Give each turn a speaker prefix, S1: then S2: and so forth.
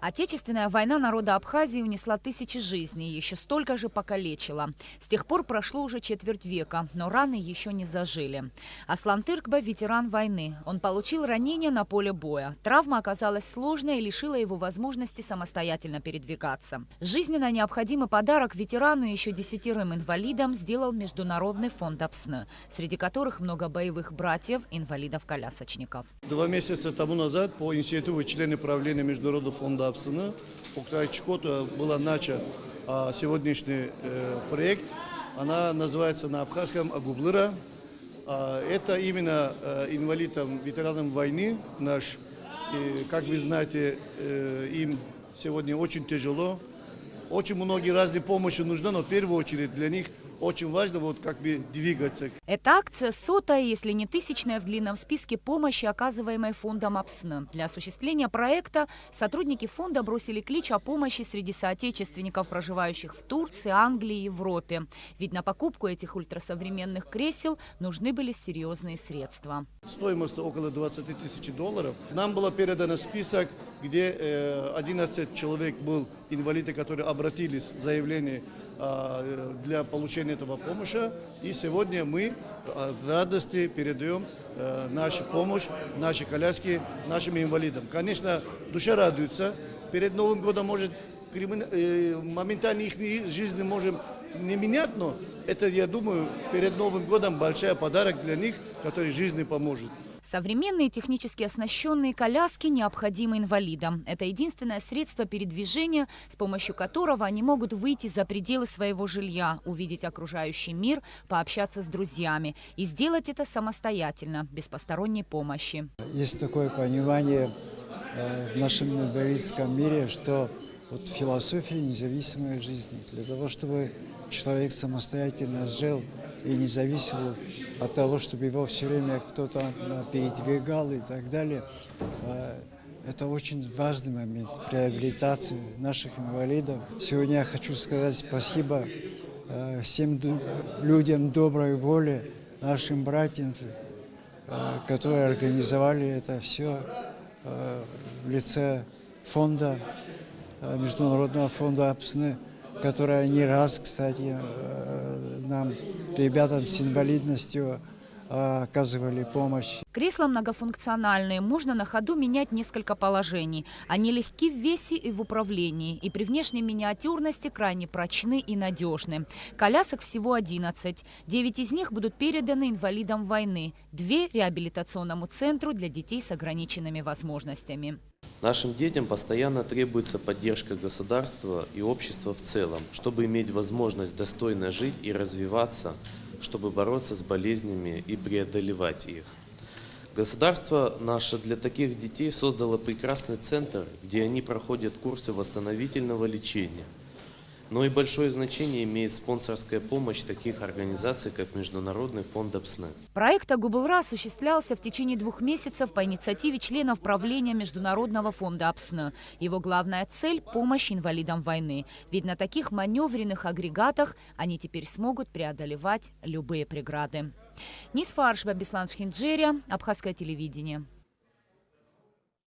S1: Отечественная война народа Абхазии унесла тысячи жизней, еще столько же покалечила. С тех пор прошло уже четверть века, но раны еще не зажили. Аслан Тыркба – ветеран войны. Он получил ранение на поле боя. Травма оказалась сложной и лишила его возможности самостоятельно передвигаться. Жизненно необходимый подарок ветерану и еще 10 инвалидам сделал Международный фонд АПСН, среди которых много боевых братьев, инвалидов-колясочников.
S2: 2 месяца тому назад по инициативе члены правления Международного фонда АПСН Октай Чкота была начат сегодняшний проект. Она называется на абхазском Агублыра. Это именно инвалидам, ветеранам войны наш. И, как вы знаете, им сегодня очень тяжело. Очень многие разные помощи нужны, но в первую очередь для них очень важно двигаться.
S1: Эта акция сотая, если не тысячная в длинном списке помощи, оказываемой фондом АПСН. Для осуществления проекта сотрудники фонда бросили клич о помощи среди соотечественников, проживающих в Турции, Англии и Европе. Ведь на покупку этих ультрасовременных кресел нужны были серьезные средства.
S2: Стоимость около 20 тысяч долларов. Нам был передан список, где 11 человек был инвалиды, которые обратились с заявлением для получения этого помощи. И сегодня мы от радости передаем нашу помощь, наши коляски нашим инвалидам. Конечно, душа радуется. Перед Новым годом может моментально их жизнь можем не менять, но это, я думаю, перед Новым годом большой подарок для них, который жизни поможет.
S1: Современные технически оснащенные коляски необходимы инвалидам. Это единственное средство передвижения, с помощью которого они могут выйти за пределы своего жилья, увидеть окружающий мир, пообщаться с друзьями и сделать это самостоятельно, без посторонней помощи.
S3: Есть такое понимание в нашем инвалидском мире, что философия независимой жизни. Для того, чтобы человек самостоятельно жил и не зависел от того, чтобы его все время кто-то передвигал и так далее. Это очень важный момент в реабилитации наших инвалидов. Сегодня я хочу сказать спасибо всем людям доброй воли, нашим братьям, которые организовали это все в лице фонда, Международного фонда АПСН, которые не раз, кстати, нам, ребятам с инвалидностью, оказывали помощь.
S1: Кресла многофункциональные, можно на ходу менять несколько положений. Они легки в весе и в управлении, и при внешней миниатюрности крайне прочны и надежны. Колясок всего 11. 9 из них будут переданы инвалидам войны, 2 – реабилитационному центру для детей с ограниченными возможностями.
S4: Нашим детям постоянно требуется поддержка государства и общества в целом, чтобы иметь возможность достойно жить и развиваться, чтобы бороться с болезнями и преодолевать их. Государство наше для таких детей создало прекрасный центр, где они проходят курсы восстановительного лечения. Но и большое значение имеет спонсорская помощь таких организаций, как Международный фонд АПСН.
S1: Проект Агублыра осуществлялся в течение 2 месяцев по инициативе членов правления Международного фонда АПСН. Его главная цель – помощь инвалидам войны. Ведь на таких маневренных агрегатах они теперь смогут преодолевать любые преграды. Нисфа Аршба, Беслан Шхинджерия, Абхазское телевидение.